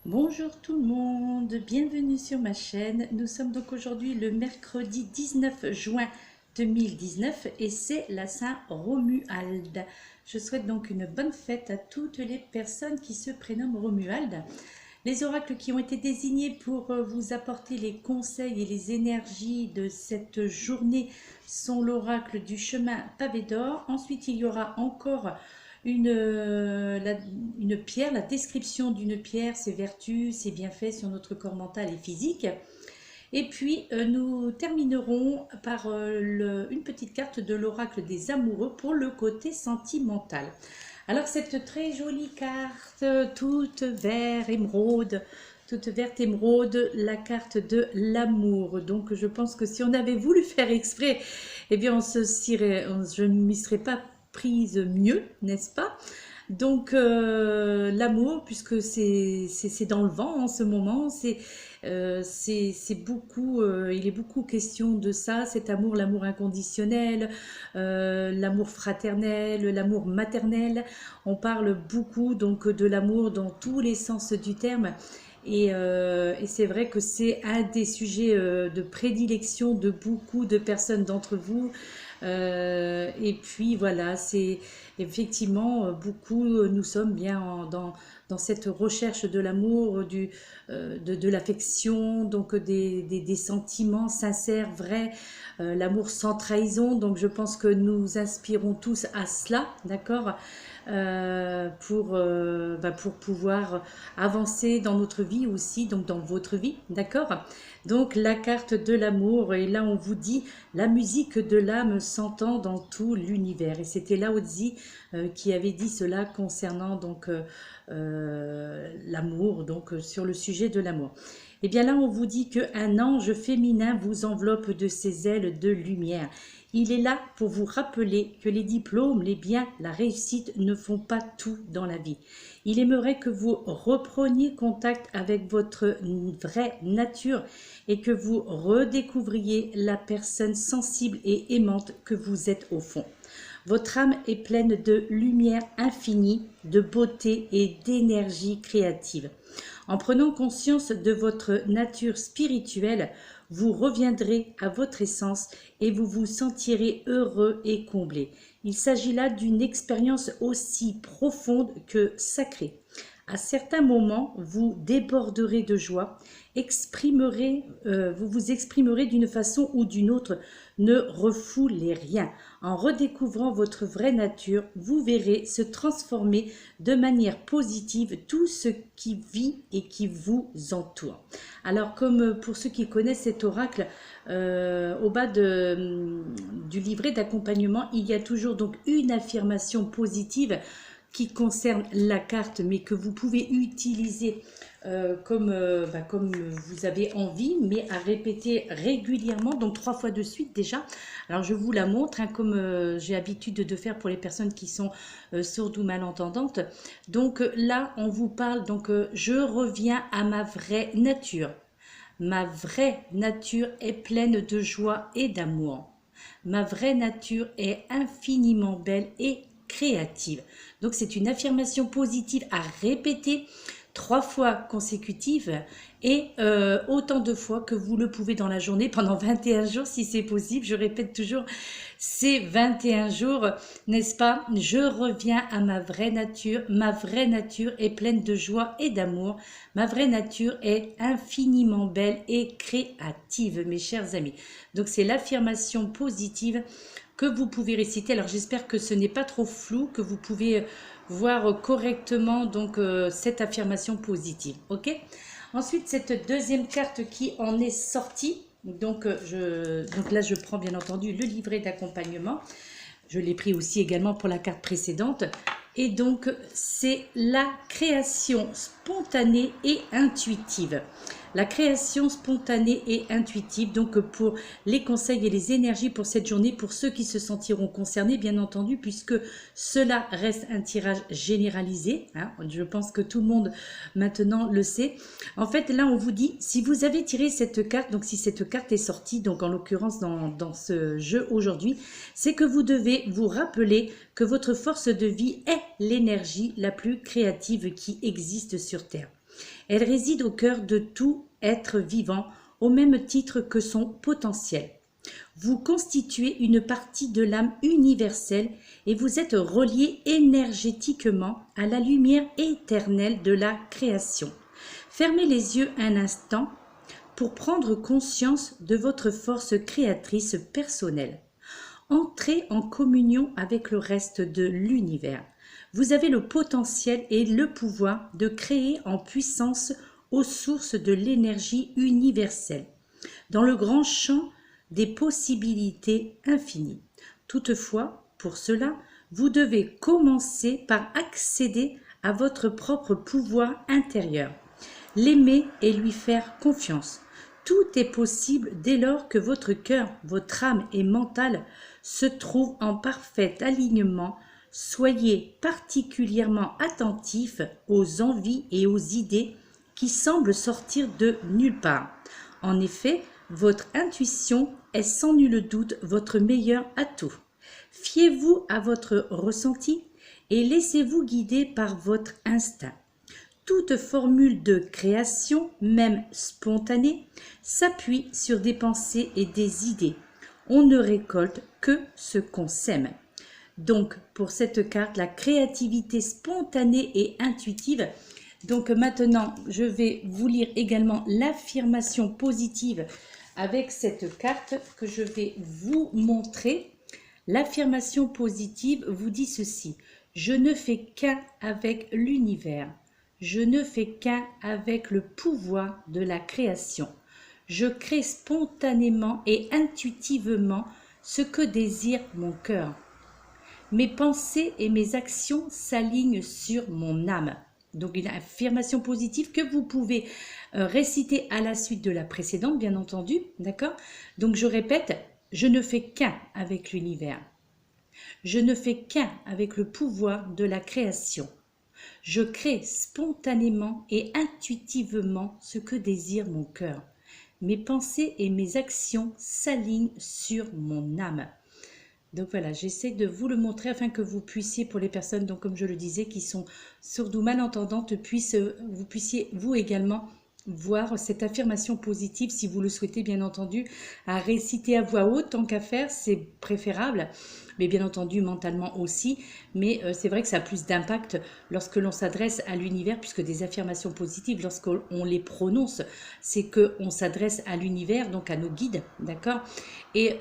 Bonjour tout le monde, bienvenue sur ma chaîne. Nous sommes donc aujourd'hui le mercredi 19 juin 2019 et c'est la Saint-Romuald. Je souhaite donc une bonne fête à toutes les personnes qui se prénomment Romuald. Les oracles qui ont été désignés pour vous apporter les conseils et les énergies de cette journée sont l'oracle du chemin pavé d'or. Ensuite, il y aura encore une pierre, la description d'une pierre, ses vertus, ses bienfaits sur notre corps mental et physique. Et puis, nous terminerons par une petite carte de l'oracle des amoureux pour le côté sentimental. Alors, cette très jolie carte, toute verte émeraude, la carte de l'amour. Donc, je pense que si on avait voulu faire exprès, eh bien, je ne m'y serais pas prise mieux, n'est-ce pas? Donc l'amour, puisque c'est dans le vent en ce moment, beaucoup, il est beaucoup question de ça, cet amour, l'amour inconditionnel, l'amour fraternel, l'amour maternel. On parle beaucoup donc de l'amour dans tous les sens du terme. Et c'est vrai que c'est un des sujets de prédilection de beaucoup de personnes d'entre vous. Et puis voilà, c'est effectivement beaucoup, nous sommes bien dans cette recherche de l'amour, de l'affection, donc des sentiments sincères, vrais, l'amour sans trahison. Donc je pense que nous inspirons tous à cela, d'accord, pour pouvoir avancer dans notre vie aussi, donc dans votre vie, d'accord. Donc la carte de l'amour, et là on vous dit la musique de l'âme s'entend dans tout l'univers. Et c'était Lao Tzu qui avait dit cela concernant donc l'amour, donc sur le sujet de l'amour. Et bien là on vous dit qu'un ange féminin vous enveloppe de ses ailes de lumière. Il est là pour vous rappeler que les diplômes, les biens, la réussite ne font pas tout dans la vie. Il aimerait que vous repreniez contact avec votre vraie nature et que vous redécouvriez la personne sensible et aimante que vous êtes au fond. Votre âme est pleine de lumière infinie, de beauté et d'énergie créative. En prenant conscience de votre nature spirituelle, vous reviendrez à votre essence et vous vous sentirez heureux et comblé. Il s'agit là d'une expérience aussi profonde que sacrée. À certains moments, vous déborderez de joie, vous vous exprimerez d'une façon ou d'une autre. Ne refoulez rien. En redécouvrant votre vraie nature, vous verrez se transformer de manière positive tout ce qui vit et qui vous entoure. Alors, comme pour ceux qui connaissent cet oracle, au bas du livret d'accompagnement, il y a toujours donc une affirmation positive qui concerne la carte, mais que vous pouvez utiliser comme vous avez envie, mais à répéter régulièrement, donc 3 fois de suite déjà. Alors je vous la montre, hein, comme j'ai l'habitude de faire pour les personnes qui sont sourdes ou malentendantes. Donc là, on vous parle, donc je reviens à ma vraie nature. Ma vraie nature est pleine de joie et d'amour. Ma vraie nature est infiniment belle et créative. Donc c'est une affirmation positive à répéter 3 fois consécutives et autant de fois que vous le pouvez dans la journée pendant 21 jours si c'est possible. Je répète toujours, c'est 21 jours, n'est-ce pas? Je reviens à ma vraie nature. Ma vraie nature est pleine de joie et d'amour. Ma vraie nature est infiniment belle et créative, mes chers amis. Donc c'est l'affirmation positive que vous pouvez réciter. Alors j'espère que ce n'est pas trop flou, que vous pouvez voir correctement donc cette affirmation positive. Ok. Ensuite, cette deuxième carte qui en est sortie. Donc là, je prends bien entendu le livret d'accompagnement. Je l'ai pris aussi également pour la carte précédente. Et donc, c'est la création spontanée et intuitive. La création spontanée et intuitive, donc pour les conseils et les énergies pour cette journée, pour ceux qui se sentiront concernés, bien entendu, puisque cela reste un tirage généralisé. Hein, je pense que tout le monde maintenant le sait. En fait, là, on vous dit, si vous avez tiré cette carte, donc si cette carte est sortie, donc en l'occurrence dans ce jeu aujourd'hui, c'est que vous devez vous rappeler que votre force de vie est l'énergie la plus créative qui existe sur Terre. Elle réside au cœur de tout être vivant, au même titre que son potentiel. Vous constituez une partie de l'âme universelle et vous êtes relié énergétiquement à la lumière éternelle de la création. Fermez les yeux un instant pour prendre conscience de votre force créatrice personnelle. Entrez en communion avec le reste de l'univers. Vous avez le potentiel et le pouvoir de créer en puissance aux sources de l'énergie universelle, dans le grand champ des possibilités infinies. Toutefois, pour cela, vous devez commencer par accéder à votre propre pouvoir intérieur, l'aimer et lui faire confiance. Tout est possible dès lors que votre cœur, votre âme et mental se trouvent en parfait alignement. Soyez particulièrement attentif aux envies et aux idées qui semblent sortir de nulle part. En effet, votre intuition est sans nul doute votre meilleur atout. Fiez-vous à votre ressenti et laissez-vous guider par votre instinct. Toute formule de création, même spontanée, s'appuie sur des pensées et des idées. On ne récolte que ce qu'on sème. Donc, pour cette carte, la créativité spontanée et intuitive. Donc maintenant, je vais vous lire également l'affirmation positive avec cette carte que je vais vous montrer. L'affirmation positive vous dit ceci: je ne fais qu'un avec l'univers. Je ne fais qu'un avec le pouvoir de la création. Je crée spontanément et intuitivement ce que désire mon cœur. Mes pensées et mes actions s'alignent sur mon âme. Donc une affirmation positive que vous pouvez réciter à la suite de la précédente, bien entendu, d'accord? Donc je répète, je ne fais qu'un avec l'univers. Je ne fais qu'un avec le pouvoir de la création. Je crée spontanément et intuitivement ce que désire mon cœur. Mes pensées et mes actions s'alignent sur mon âme. Donc voilà, j'essaie de vous le montrer afin que vous puissiez, pour les personnes, donc comme je le disais, qui sont sourdes ou malentendantes, vous puissiez vous également voir cette affirmation positive, si vous le souhaitez bien entendu, à réciter à voix haute, tant qu'à faire, c'est préférable, mais bien entendu mentalement aussi, mais c'est vrai que ça a plus d'impact lorsque l'on s'adresse à l'univers, puisque des affirmations positives, lorsqu'on les prononce, c'est qu'on s'adresse à l'univers, donc à nos guides, d'accord? Et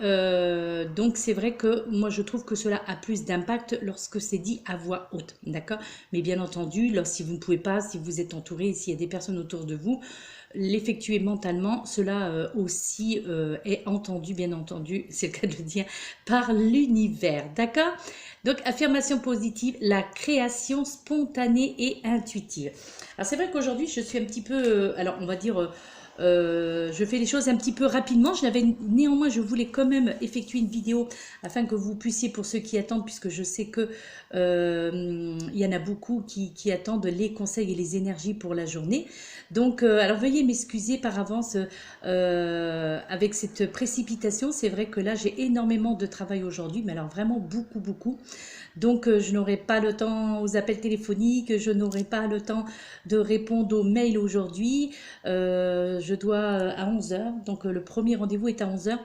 donc c'est vrai que moi je trouve que cela a plus d'impact lorsque c'est dit à voix haute, d'accord? Mais bien entendu, si vous ne pouvez pas, si vous êtes entouré, s'il y a des personnes autour de vous, l'effectuer mentalement, cela aussi est entendu, bien entendu, c'est le cas de le dire, par l'univers, d'accord? Donc, affirmation positive, la création spontanée et intuitive. Alors, c'est vrai qu'aujourd'hui, je suis un petit peu, alors on va dire, je fais les choses un petit peu rapidement. Néanmoins, je voulais quand même effectuer une vidéo afin que vous puissiez, pour ceux qui attendent, puisque je sais que il y en a beaucoup qui attendent les conseils et les énergies pour la journée. Donc, alors veuillez m'excuser par avance avec cette précipitation. C'est vrai que là, j'ai énormément de travail aujourd'hui, mais alors vraiment beaucoup, beaucoup. Donc, je n'aurai pas le temps aux appels téléphoniques, je n'aurai pas le temps de répondre aux mails aujourd'hui. Je dois à 11 h, donc le premier rendez-vous est à 11 h.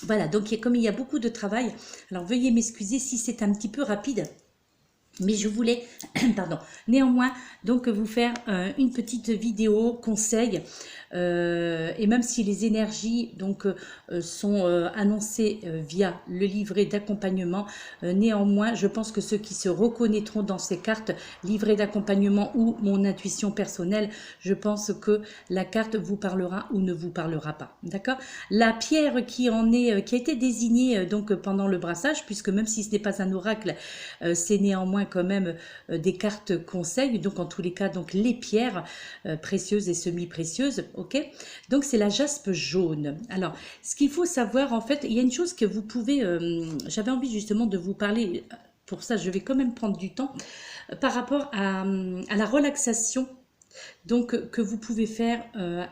Voilà, donc comme il y a beaucoup de travail, alors veuillez m'excuser si c'est un petit peu rapide. Mais je voulais, pardon, néanmoins, donc vous faire une petite vidéo conseil. Et même si les énergies donc sont annoncées via le livret d'accompagnement, néanmoins, je pense que ceux qui se reconnaîtront dans ces cartes, livret d'accompagnement ou mon intuition personnelle, je pense que la carte vous parlera ou ne vous parlera pas. D'accord? La pierre qui a été désignée donc pendant le brassage, puisque même si ce n'est pas un oracle, c'est néanmoins quand même des cartes conseils, donc en tous les cas, donc les pierres précieuses et semi-précieuses, ok? Donc c'est la jaspe jaune. Alors, ce qu'il faut savoir, en fait, il y a une chose que vous pouvez, j'avais envie justement de vous parler, pour ça je vais quand même prendre du temps, par rapport à la relaxation donc que vous pouvez faire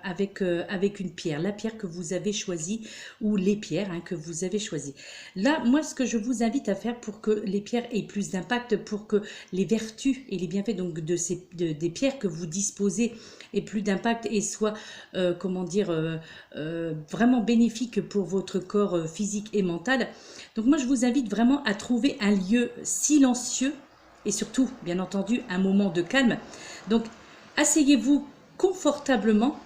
avec une pierre, la pierre que vous avez choisie ou les pierres que vous avez choisies. Là, moi, ce que je vous invite à faire pour que les pierres aient plus d'impact, pour que les vertus et les bienfaits donc des pierres que vous disposez aient plus d'impact et soient, comment dire, vraiment bénéfiques pour votre corps physique et mental. Donc moi, je vous invite vraiment à trouver un lieu silencieux et surtout, bien entendu, un moment de calme. Donc, asseyez-vous confortablement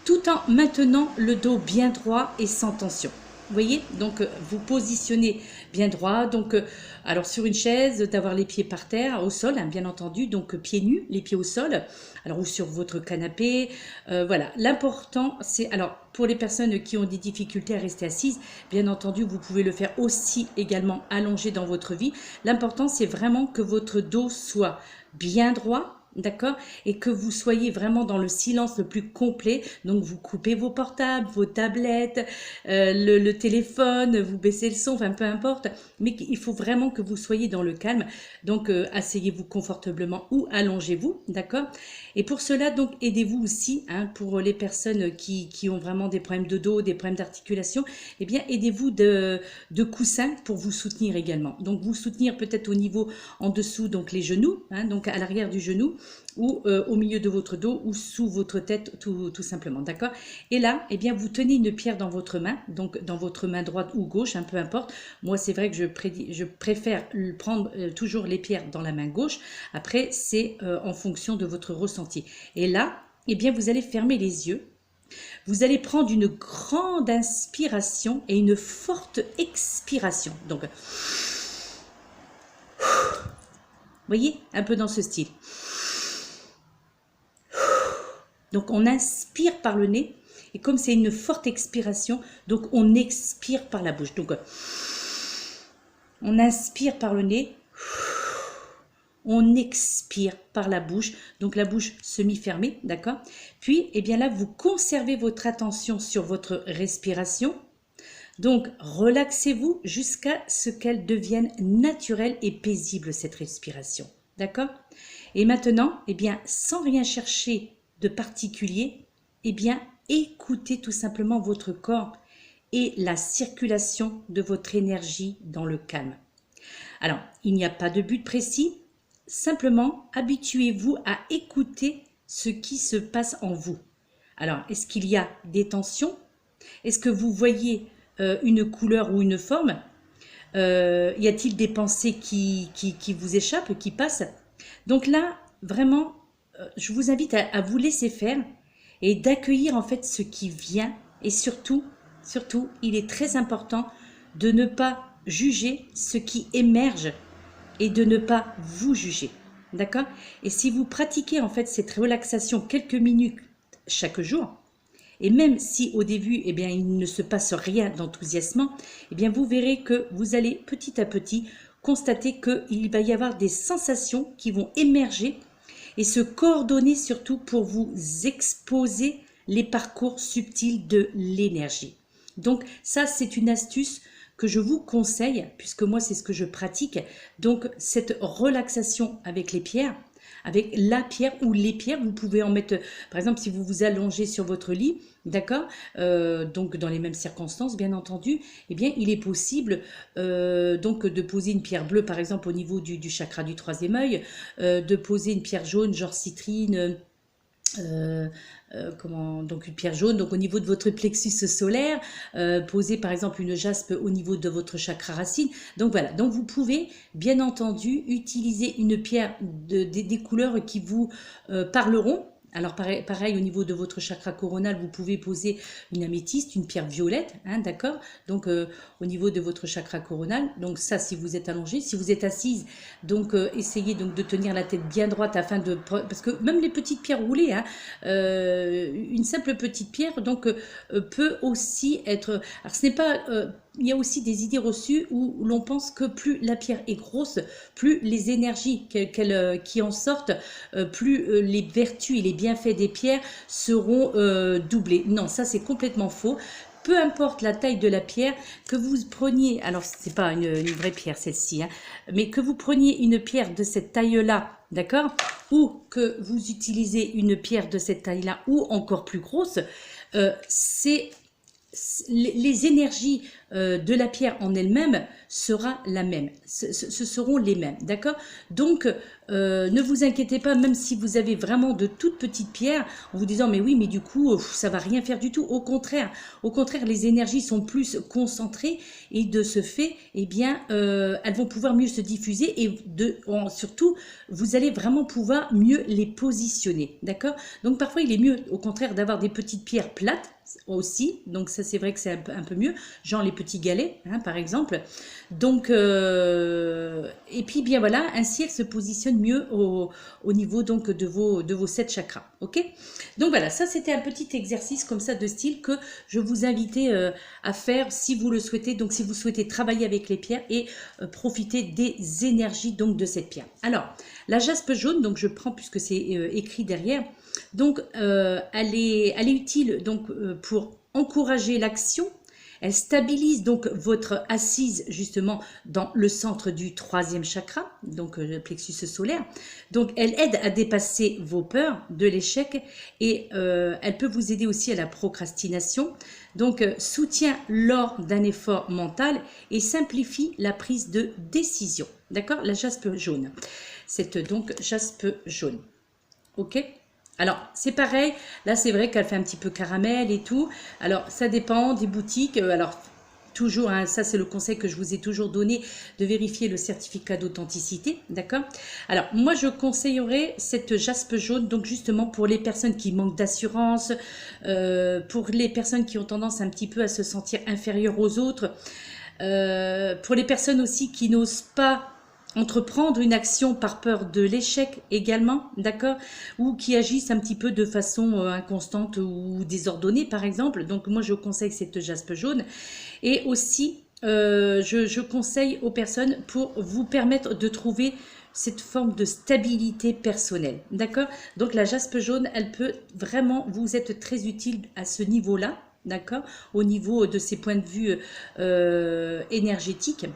tout en maintenant le dos bien droit et sans tension. Vous voyez, donc vous positionnez bien droit, donc alors sur une chaise, d'avoir les pieds par terre, au sol, bien entendu, donc pieds nus, les pieds au sol, alors ou sur votre canapé, voilà. L'important, c'est, alors pour les personnes qui ont des difficultés à rester assises, bien entendu, vous pouvez le faire aussi également allongé dans votre vie. L'important, c'est vraiment que votre dos soit bien droit, d'accord, et que vous soyez vraiment dans le silence le plus complet. Donc vous coupez vos portables, vos tablettes, le téléphone, vous baissez le son, enfin peu importe, mais il faut vraiment que vous soyez dans le calme. Donc asseyez-vous confortablement ou allongez-vous, d'accord. Et pour cela, donc aidez-vous aussi, pour les personnes qui ont vraiment des problèmes de dos, des problèmes d'articulation, eh bien aidez-vous de coussins pour vous soutenir également. Donc vous soutenir peut-être au niveau en dessous, donc les genoux, donc à l'arrière du genou, ou au milieu de votre dos ou sous votre tête tout simplement, d'accord. Et là, eh bien, vous tenez une pierre dans votre main, donc dans votre main droite ou gauche, peu importe. Moi, c'est vrai que je préfère prendre toujours les pierres dans la main gauche. Après, c'est en fonction de votre ressenti. Et là, eh bien, vous allez fermer les yeux. Vous allez prendre une grande inspiration et une forte expiration. Donc, vous voyez, un peu dans ce style. Donc on inspire par le nez et comme c'est une forte expiration, donc on expire par la bouche. Donc on inspire par le nez, on expire par la bouche, donc la bouche semi-fermée, d'accord. Puis, eh bien là, vous conservez votre attention sur votre respiration. Donc relaxez-vous jusqu'à ce qu'elle devienne naturelle et paisible, cette respiration, d'accord. Et maintenant, eh bien, sans rien chercher de particulier, eh bien, écoutez tout simplement votre corps et la circulation de votre énergie dans le calme. Alors, il n'y a pas de but précis, simplement habituez-vous à écouter ce qui se passe en vous. Alors, est-ce qu'il y a des tensions? Est-ce que vous voyez une couleur ou une forme? Y a-t-il des pensées qui vous échappent, qui passent? Donc là, vraiment, je vous invite à vous laisser faire et d'accueillir en fait ce qui vient. Et surtout, il est très important de ne pas juger ce qui émerge et de ne pas vous juger. D'accord? Et si vous pratiquez en fait cette relaxation quelques minutes chaque jour, et même si au début, eh bien, il ne se passe rien d'enthousiasmant, eh bien, vous verrez que vous allez petit à petit constater qu'il va y avoir des sensations qui vont émerger et se coordonner surtout pour vous exposer les parcours subtils de l'énergie. Donc ça, c'est une astuce que je vous conseille, puisque moi, c'est ce que je pratique. Donc cette relaxation avec les pierres, avec la pierre ou les pierres, vous pouvez en mettre, par exemple, si vous vous allongez sur votre lit, d'accord, donc dans les mêmes circonstances, bien entendu, eh bien, il est possible donc de poser une pierre bleue, par exemple, au niveau du chakra du troisième œil, de poser une pierre jaune, genre citrine, donc une pierre jaune, donc au niveau de votre plexus solaire, poser par exemple une jaspe au niveau de votre chakra racine. Donc voilà, donc vous pouvez bien entendu utiliser une pierre des couleurs qui vous parleront. Alors pareil, au niveau de votre chakra coronal, vous pouvez poser une améthyste, une pierre violette, d'accord. Donc au niveau de votre chakra coronal, donc ça si vous êtes allongé, si vous êtes assise, donc essayez donc de tenir la tête bien droite afin de, parce que même les petites pierres roulées, une simple petite pierre donc peut aussi être, alors ce n'est pas il y a aussi des idées reçues où l'on pense que plus la pierre est grosse, plus les énergies qui en sortent, plus les vertus et les bienfaits des pierres seront doublés. Non, ça c'est complètement faux. peu importe la taille de la pierre, que vous preniez, alors c'est pas une vraie pierre celle-ci, hein, mais que vous preniez une pierre de cette taille-là, d'accord, ou que vous utilisez une pierre de cette taille-là, ou encore plus grosse, c'est les énergies de la pierre en elle-même sera la même, ce seront les mêmes, d'accord. Donc ne vous inquiétez pas, même si vous avez vraiment de toutes petites pierres, en vous disant mais oui, mais du coup ça va rien faire du tout. Au contraire, les énergies sont plus concentrées et de ce fait, eh bien, elles vont pouvoir mieux se diffuser et surtout, vous allez vraiment pouvoir mieux les positionner, d'accord. Donc parfois, il est mieux, au contraire, d'avoir des petites pierres plates aussi. Donc ça, c'est vrai que c'est un peu mieux, genre les petits galets, hein, par exemple. Donc, et puis bien voilà, ainsi elle se positionne mieux au niveau donc de vos 7 chakras, ok. Donc voilà, ça c'était un petit exercice comme ça de style que je vous invitais à faire si vous le souhaitez, donc si vous souhaitez travailler avec les pierres et profiter des énergies donc de cette pierre. Alors, la jaspe jaune, donc je prends puisque c'est écrit derrière, donc elle est utile donc pour encourager l'action. Elle stabilise donc votre assise justement dans le centre du 3e chakra, donc le plexus solaire. Donc elle aide à dépasser vos peurs de l'échec et elle peut vous aider aussi à la procrastination. Donc soutient lors d'un effort mental et simplifie la prise de décision. D'accord? La jaspe jaune. C'est donc jaspe jaune. Ok? Alors, c'est pareil, là c'est vrai qu'elle fait un petit peu caramel et tout. Alors, ça dépend des boutiques. Alors, toujours, hein, ça c'est le conseil que je vous ai toujours donné, de vérifier le certificat d'authenticité, d'accord. Alors, moi je conseillerais cette jaspe jaune, donc justement pour les personnes qui manquent d'assurance, pour les personnes qui ont tendance un petit peu à se sentir inférieures aux autres, pour les personnes aussi qui n'osent pas entreprendre une action par peur de l'échec également, d'accord, ou qui agissent un petit peu de façon inconstante ou désordonnée par exemple. Donc moi je conseille cette jaspe jaune. Et aussi je conseille aux personnes pour vous permettre de trouver cette forme de stabilité personnelle, d'accord. Donc la jaspe jaune, elle peut vraiment vous être très utile à ce niveau-là, d'accord, au niveau de ses points de vue énergétiques,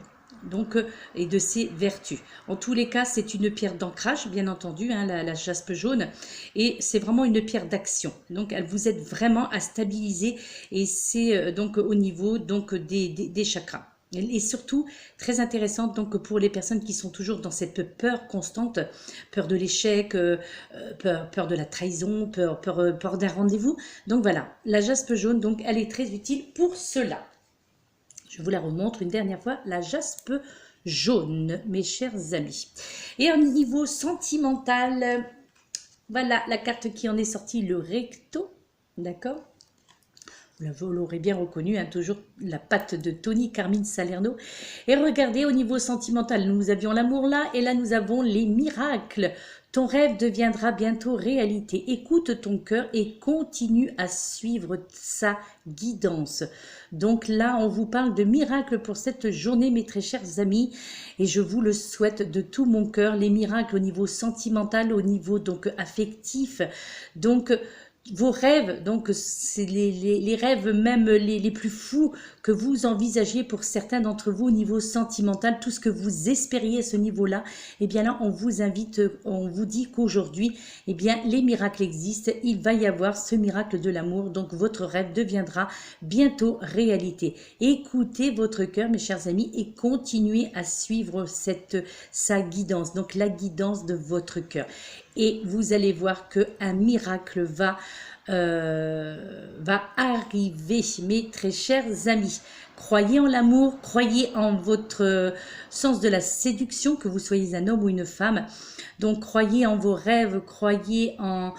donc et de ses vertus. En tous les cas, c'est une pierre d'ancrage, bien entendu, hein, la jaspe jaune, et c'est vraiment une pierre d'action. Donc, elle vous aide vraiment à stabiliser, et c'est donc au niveau donc des chakras. Et surtout très intéressante donc pour les personnes qui sont toujours dans cette peur constante, peur de l'échec, peur de la trahison, peur d'un rendez-vous. Donc voilà, la jaspe jaune, donc elle est très utile pour cela. Je vous la remontre une dernière fois, la jaspe jaune, mes chers amis. Et au niveau sentimental, voilà la carte qui en est sortie, le recto, d'accord. Vous l'aurez bien reconnu, hein, toujours la patte de Tony Carmine Salerno. Et regardez, au niveau sentimental, nous avions l'amour là, et là nous avons les miracles. Ton rêve deviendra bientôt réalité. Écoute ton cœur et continue à suivre sa guidance. Donc là, on vous parle de miracles pour cette journée, mes très chers amis. Et je vous le souhaite de tout mon cœur. Les miracles au niveau sentimental, au niveau donc affectif. Donc vos rêves, donc c'est les rêves même les plus fous que vous envisagez pour certains d'entre vous au niveau sentimental, tout ce que vous espériez à ce niveau-là, et bien là on vous invite, on vous dit qu'aujourd'hui, eh bien les miracles existent, il va y avoir ce miracle de l'amour, donc votre rêve deviendra bientôt réalité. Écoutez votre cœur, mes chers amis, et continuez à suivre sa guidance, donc la guidance de votre cœur. Et vous allez voir qu'un miracle va arriver, mes très chers amis. Croyez en l'amour, croyez en votre sens de la séduction, que vous soyez un homme ou une femme. Donc croyez en vos rêves, croyez en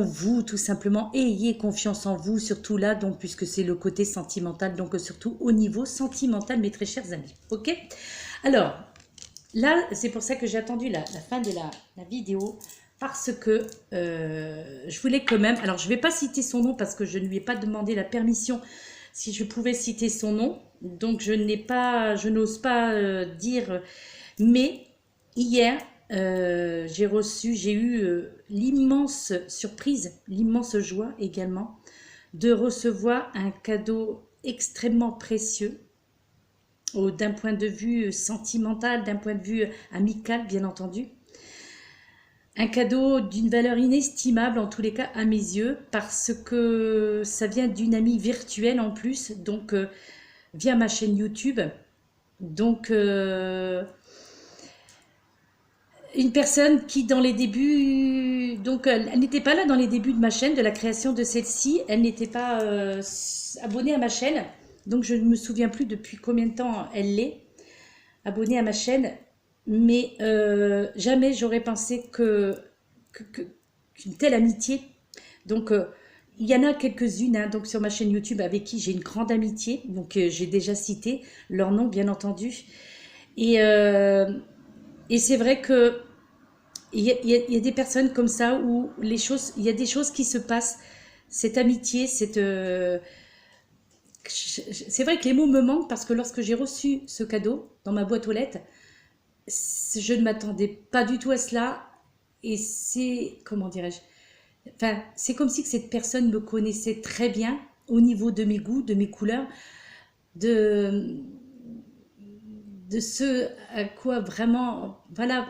vous, tout simplement. Ayez confiance en vous, surtout là, donc puisque c'est le côté sentimental, donc surtout au niveau sentimental, mes très chers amis. Ok? Alors, là, c'est pour ça que j'ai attendu la fin de la vidéo, parce que je voulais quand même... Alors, je ne vais pas citer son nom parce que je ne lui ai pas demandé la permission si je pouvais citer son nom. Donc, je n'ose pas dire... Mais hier, j'ai eu l'immense surprise, l'immense joie également de recevoir un cadeau extrêmement précieux, d'un point de vue sentimental, d'un point de vue amical, bien entendu. Un cadeau d'une valeur inestimable, en tous les cas à mes yeux, parce que ça vient d'une amie virtuelle en plus, donc via ma chaîne YouTube. Donc, une personne qui dans les débuts, donc elle n'était pas là dans les débuts de ma chaîne, de la création de celle-ci, elle n'était pas abonnée à ma chaîne, donc je ne me souviens plus depuis combien de temps elle l'est, abonnée à ma chaîne, mais jamais j'aurais pensé qu'une telle amitié, donc il y en a quelques-unes hein, donc sur ma chaîne YouTube avec qui j'ai une grande amitié, donc j'ai déjà cité leur nom bien entendu, et c'est vrai que il y a des personnes comme ça où les choses, il y a des choses qui se passent, cette amitié, c'est vrai que les mots me manquent parce que lorsque j'ai reçu ce cadeau dans ma boîte aux lettres, je ne m'attendais pas du tout à cela et c'est, comment dirais-je, enfin, c'est comme si que cette personne me connaissait très bien au niveau de mes goûts, de mes couleurs, de, de ce à quoi vraiment, voilà,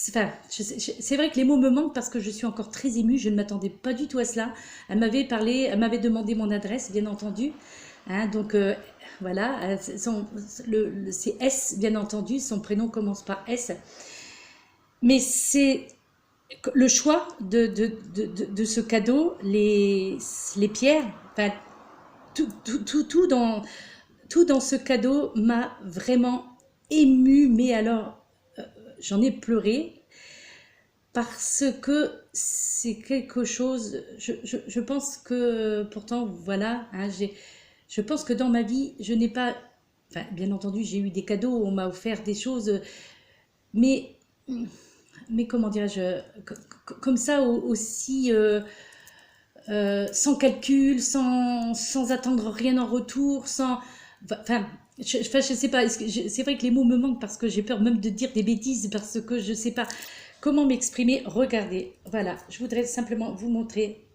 enfin, c'est vrai que les mots me manquent parce que je suis encore très émue, je ne m'attendais pas du tout à cela. Elle m'avait parlé, elle m'avait demandé mon adresse, bien entendu, hein, donc voilà, c'est S, bien entendu, son prénom commence par S, mais c'est le choix de ce cadeau, les pierres, enfin, tout dans ce cadeau m'a vraiment émue, mais alors j'en ai pleuré parce que c'est quelque chose, je pense que pourtant voilà, hein, je pense que dans ma vie je n'ai pas, enfin bien entendu j'ai eu des cadeaux, on m'a offert des choses, mais comment dirais-je, comme ça aussi sans calcul, sans attendre rien en retour, sans... Enfin, je sais pas, c'est vrai que les mots me manquent parce que j'ai peur même de dire des bêtises, parce que je sais pas comment m'exprimer. Regardez, voilà, je voudrais simplement vous montrer,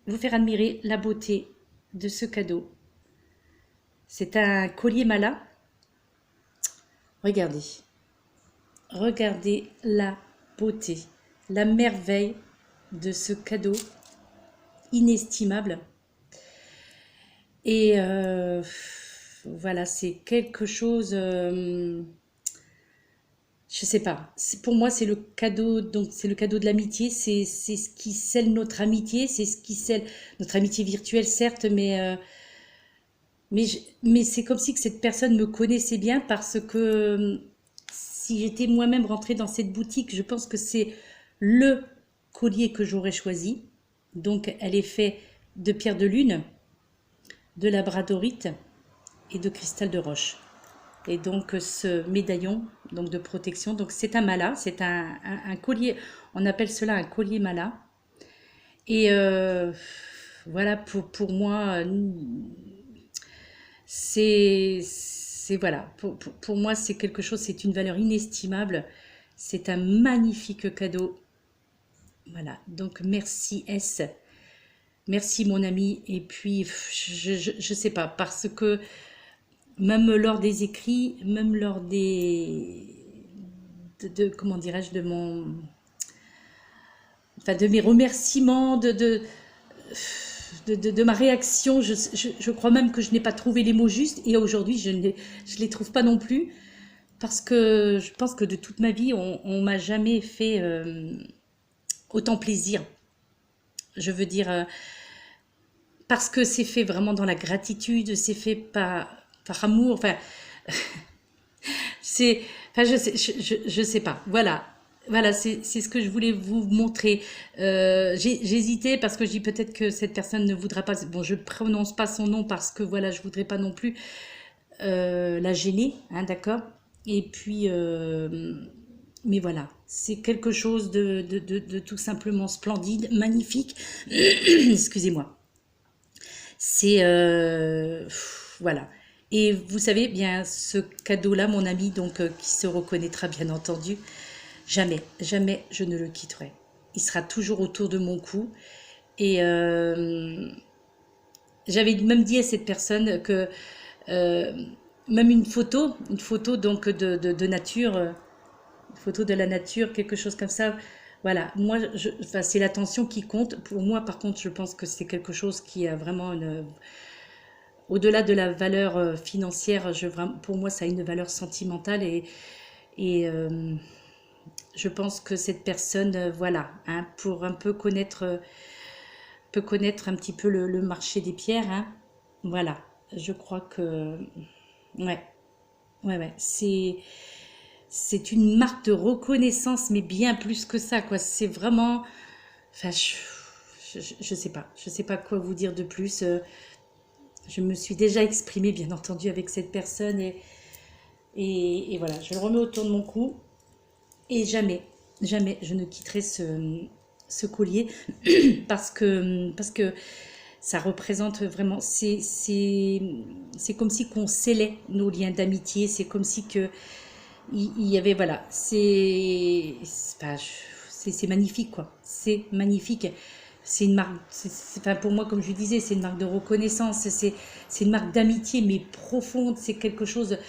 vous faire admirer la beauté de ce cadeau. C'est un collier Mala. Regardez. Regardez la beauté, la merveille de ce cadeau inestimable. Et voilà, c'est quelque chose, je sais pas. Pour moi, c'est le cadeau, donc c'est le cadeau de l'amitié. C'est ce qui scelle notre amitié, c'est ce qui scelle notre amitié virtuelle, certes, mais c'est comme si que cette personne me connaissait bien parce que si j'étais moi-même rentrée dans cette boutique, je pense que c'est le collier que j'aurais choisi. Donc, elle est faite de pierre de lune, de labradorite et de cristal de roche. Et donc, ce médaillon donc de protection, donc c'est un mala, c'est un collier, on appelle cela un collier mala. Et voilà, pour moi, c'est voilà, pour moi c'est quelque chose, c'est une valeur inestimable, c'est un magnifique cadeau. Voilà, donc merci S, merci mon ami, et puis je sais pas, parce que même lors des écrits, même lors comment dirais-je, de mes remerciements, de ma réaction, je crois même que je n'ai pas trouvé les mots justes, et aujourd'hui je ne les trouve pas non plus, parce que je pense que de toute ma vie on m'a jamais fait autant plaisir, je veux dire, parce que c'est fait vraiment dans la gratitude, c'est fait par amour, enfin je sais pas, voilà, c'est ce que je voulais vous montrer. J'hésitais parce que je dis peut-être que cette personne ne voudra pas, bon, je prononce pas son nom parce que voilà, je voudrais pas non plus la gêner, hein, d'accord. Et puis mais voilà, c'est quelque chose de tout simplement splendide, magnifique. Excusez-moi. C'est voilà. Et vous savez bien, ce cadeau-là, mon ami, donc qui se reconnaîtra bien entendu, jamais je ne le quitterai. Il sera toujours autour de mon cou. Et j'avais même dit à cette personne que euh, même une photo donc de nature, une photo de la nature, quelque chose comme ça. Voilà, moi, enfin, c'est l'attention qui compte. Pour moi, par contre, je pense que c'est quelque chose qui a vraiment au-delà de la valeur financière, pour moi, ça a une valeur sentimentale et je pense que cette personne, voilà, hein, pour un peu peut connaître un petit peu le marché des pierres, hein, voilà, je crois que, ouais, ouais, c'est une marque de reconnaissance, mais bien plus que ça, quoi. C'est vraiment, enfin, je sais pas quoi vous dire de plus. Je me suis déjà exprimée, bien entendu, avec cette personne et voilà, je le remets autour de mon cou et jamais, jamais je ne quitterai ce collier parce que ça représente vraiment, c'est comme si qu'on scellait nos liens d'amitié, c'est comme si que il y avait, voilà, enfin, c'est magnifique, quoi, c'est magnifique. C'est une marque, enfin, pour moi, comme je disais, c'est une marque de reconnaissance, c'est une marque d'amitié, mais profonde, c'est quelque chose,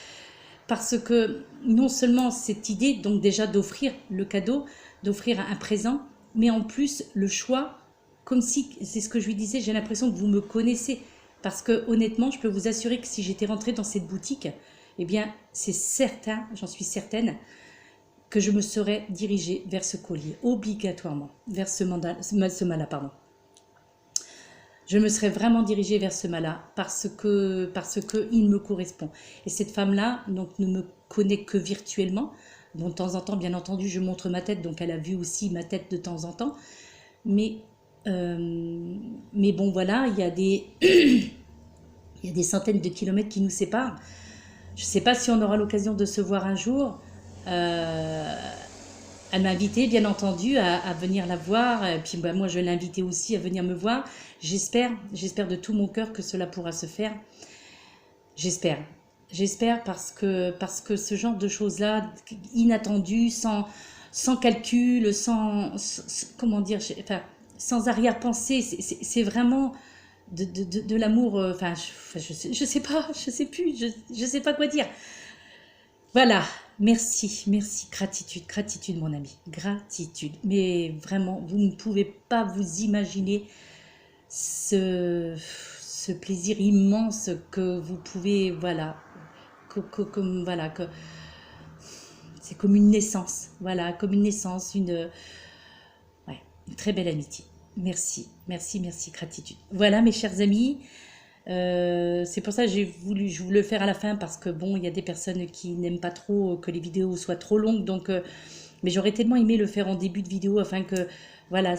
parce que non seulement cette idée, donc déjà d'offrir le cadeau, d'offrir un présent, mais en plus le choix, comme si, c'est ce que je lui disais, j'ai l'impression que vous me connaissez, parce que honnêtement, je peux vous assurer que si j'étais rentrée dans cette boutique, eh bien, c'est certain, j'en suis certaine, que je me serais dirigée vers ce collier, obligatoirement, vers ce mala, pardon. Je me serais vraiment dirigée vers ce mala parce que il me correspond. Et cette femme-là, donc, ne me connaît que virtuellement. Bon, de temps en temps, bien entendu, je montre ma tête, donc elle a vu aussi ma tête de temps en temps. Mais, mais bon, voilà, il y a il y a des centaines de kilomètres qui nous séparent. Je ne sais pas si on aura l'occasion de se voir un jour. Euh, Elle m'a invité, bien entendu, à venir la voir. Et puis bah, moi, je l'ai invitée aussi à venir me voir. J'espère de tout mon cœur que cela pourra se faire. J'espère. J'espère parce que ce genre de choses-là, inattendues, sans calcul, comment dire, enfin, sans arrière-pensée, c'est vraiment de l'amour. Enfin, je sais pas, je sais plus, je sais pas quoi dire. Voilà, merci, merci, gratitude, gratitude mon ami, gratitude. Mais vraiment, vous ne pouvez pas vous imaginer ce plaisir immense que vous pouvez, voilà, comme, voilà, que c'est comme une naissance, voilà, comme une naissance, ouais, une très belle amitié. Merci, merci, merci, gratitude. Voilà mes chers amis, c'est pour ça que je voulais le faire à la fin parce que bon, il y a des personnes qui n'aiment pas trop que les vidéos soient trop longues, donc mais j'aurais tellement aimé le faire en début de vidéo afin que voilà,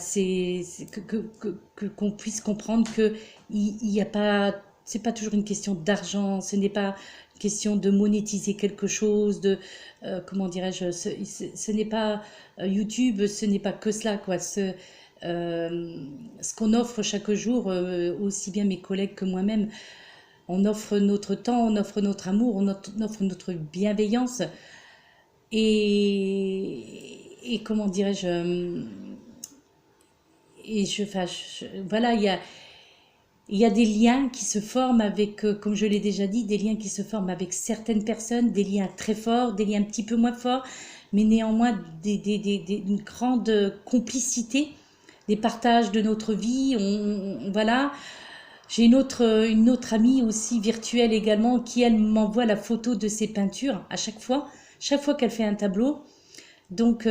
qu'on puisse comprendre que il y a pas, c'est pas toujours une question d'argent, ce n'est pas une question de monétiser quelque chose, de comment dirais-je, ce n'est pas YouTube, ce n'est pas que cela quoi, ce qu'on offre chaque jour, aussi bien mes collègues que moi-même, on offre notre temps, on offre notre amour, on offre notre bienveillance. Et comment dirais-je, enfin, voilà, il y a des liens qui se forment avec, comme je l'ai déjà dit, des liens qui se forment avec certaines personnes, des liens très forts, des liens un petit peu moins forts, mais néanmoins une grande complicité, des partages de notre vie. Voilà. J'ai une autre amie aussi virtuelle également qui, elle, m'envoie la photo de ses peintures à chaque fois qu'elle fait un tableau. Donc,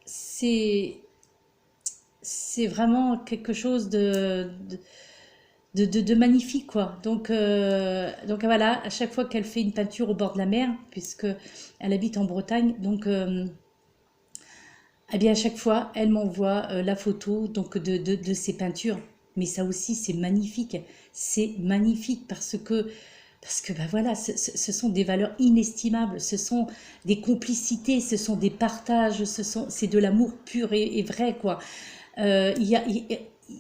c'est c'est vraiment quelque chose de magnifique, quoi. Donc voilà, à chaque fois qu'elle fait une peinture au bord de la mer, puisque elle habite en Bretagne, donc eh bien à chaque fois, elle m'envoie la photo donc de ses peintures. Mais ça aussi, c'est magnifique parce que bah voilà, ce sont des valeurs inestimables, ce sont des complicités, ce sont des partages, c'est de l'amour pur et vrai, quoi. Il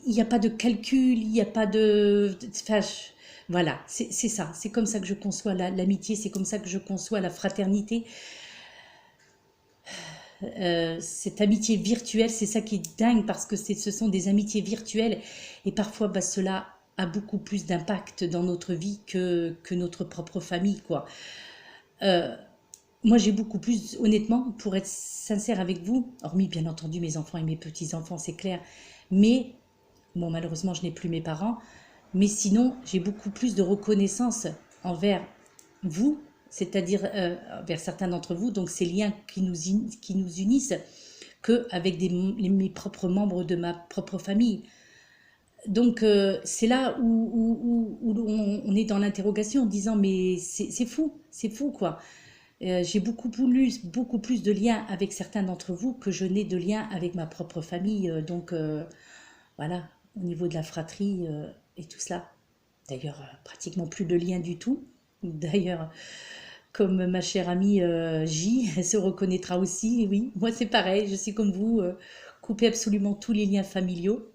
y a pas de calcul, il n'y a pas enfin, voilà, c'est ça, c'est comme ça que je conçois l'amitié, c'est comme ça que je conçois la fraternité. cette amitié virtuelle, c'est ça qui est dingue parce que ce sont des amitiés virtuelles et parfois bah, cela a beaucoup plus d'impact dans notre vie que notre propre famille, quoi. Euh, Moi, j'ai beaucoup plus, honnêtement, pour être sincère avec vous, hormis bien entendu mes enfants et mes petits-enfants, c'est clair, mais, bon, malheureusement, je n'ai plus mes parents, mais sinon, j'ai beaucoup plus de reconnaissance envers vous, c'est-à-dire vers certains d'entre vous, donc ces liens qui nous unissent, qu'avec mes propres membres de ma propre famille. Donc c'est là où on est dans l'interrogation en disant mais c'est fou quoi. J'ai beaucoup plus de liens avec certains d'entre vous que je n'ai de liens avec ma propre famille. Donc voilà, au niveau de la fratrie et tout cela. D'ailleurs, pratiquement plus de liens du tout. D'ailleurs, comme ma chère amie J, elle se reconnaîtra aussi. Oui, moi c'est pareil, je suis comme vous, couper absolument tous les liens familiaux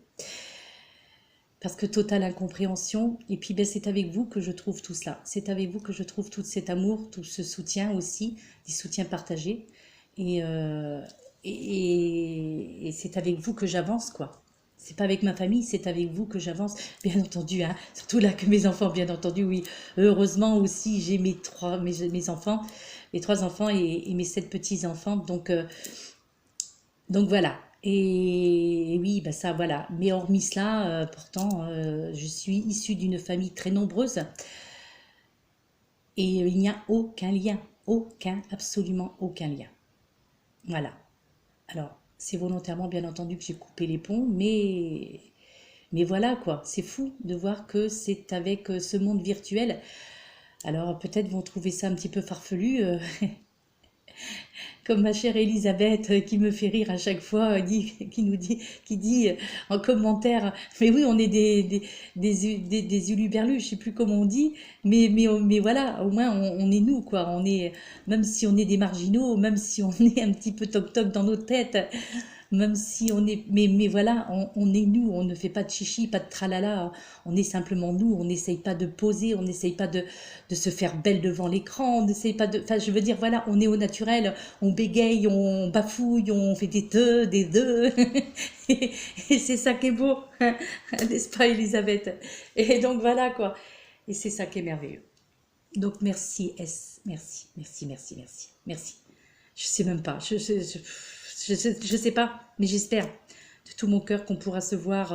parce que totale incompréhension. Et puis ben, c'est avec vous que je trouve tout cela. C'est avec vous que je trouve tout cet amour, tout ce soutien aussi, des soutiens partagés. Et, euh, et c'est avec vous que j'avance, quoi. C'est pas avec ma famille, c'est avec vous que j'avance, bien entendu. Hein. Surtout là que mes enfants, bien entendu, oui. Heureusement aussi, j'ai mes enfants, mes 3 enfants et mes 7 petits-enfants. Donc voilà. Et oui, bah ça voilà. Mais hormis cela, pourtant, je suis issue d'une famille très nombreuse et il n'y a aucun lien, aucun, absolument aucun lien. Voilà. Alors, c'est volontairement, bien entendu, que j'ai coupé les ponts, mais voilà quoi. C'est fou de voir que c'est avec ce monde virtuel. Alors, peut-être vont trouver ça un petit peu farfelu. Comme ma chère Elisabeth qui me fait rire à chaque fois, qui dit en commentaire, mais oui, on est des huluberlus, je sais plus comment on dit, mais voilà, au moins on est nous, quoi. On est, même si on est des marginaux, même si on est un petit peu toc-toc dans nos têtes, même si on est, mais voilà, on est nous, on ne fait pas de chichi, pas de tralala, on est simplement nous, on n'essaye pas de poser, on n'essaye pas de se faire belle devant l'écran, on n'essaye pas de, enfin je veux dire, voilà, on est au naturel, on bégaye, on bafouille, on fait des deux, et c'est ça qui est beau, n'est-ce pas Elisabeth? Et donc voilà quoi, et c'est ça qui est merveilleux. Donc merci S, merci. Je sais même pas, je sais pas, mais j'espère de tout mon cœur qu'on pourra se voir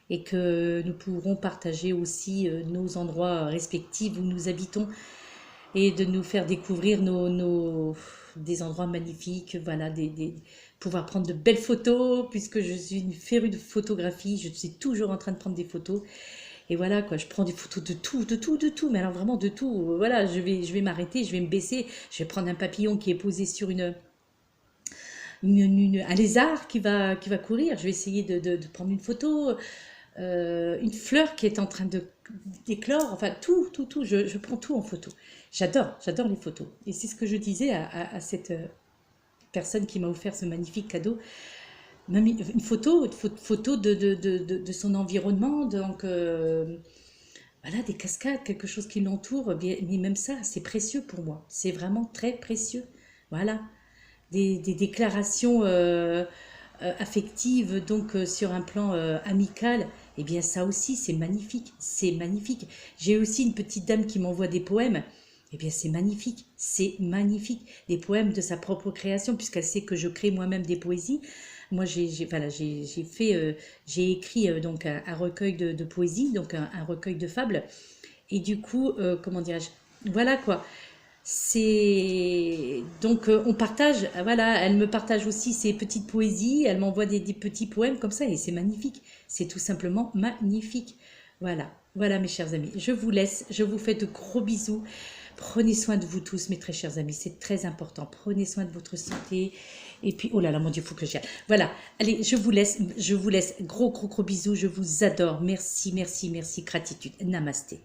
et que nous pourrons partager aussi nos endroits respectifs où nous habitons et de nous faire découvrir des endroits magnifiques, voilà, pouvoir prendre de belles photos puisque je suis une férue de photographie, je suis toujours en train de prendre des photos. Et voilà quoi, je prends des photos de tout, mais alors vraiment de tout. Voilà, je vais m'arrêter, je vais me baisser, je vais prendre un papillon qui est posé sur un lézard qui va courir. Je vais essayer de prendre une photo, une fleur qui est en train d'éclore. Enfin, tout. Je prends tout en photo. J'adore les photos. Et c'est ce que je disais à cette personne qui m'a offert ce magnifique cadeau. Même une photo de son environnement. Donc, voilà, des cascades, quelque chose qui l'entoure. Mais même ça, c'est précieux pour moi. C'est vraiment très précieux. Voilà. Des déclarations affectives, donc sur un plan amical, eh bien ça aussi c'est magnifique, c'est magnifique. J'ai aussi une petite dame qui m'envoie des poèmes, eh bien c'est magnifique, des poèmes de sa propre création, puisqu'elle sait que je crée moi-même des poésies. Moi voilà, j'ai écrit donc un recueil de poésie, donc un recueil de fables, et du coup, comment dirais-je, voilà quoi. C'est donc on partage, voilà, elle me partage aussi ses petites poésies, elle m'envoie des petits poèmes comme ça et c'est magnifique, c'est tout simplement magnifique. Voilà mes chers amis, je vous laisse, je vous fais de gros bisous. Prenez soin de vous tous mes très chers amis, c'est très important. Prenez soin de votre santé et puis oh là là mon Dieu, faut que j'y aille. Voilà, allez, je vous laisse, gros bisous, je vous adore. Merci, gratitude. Namasté.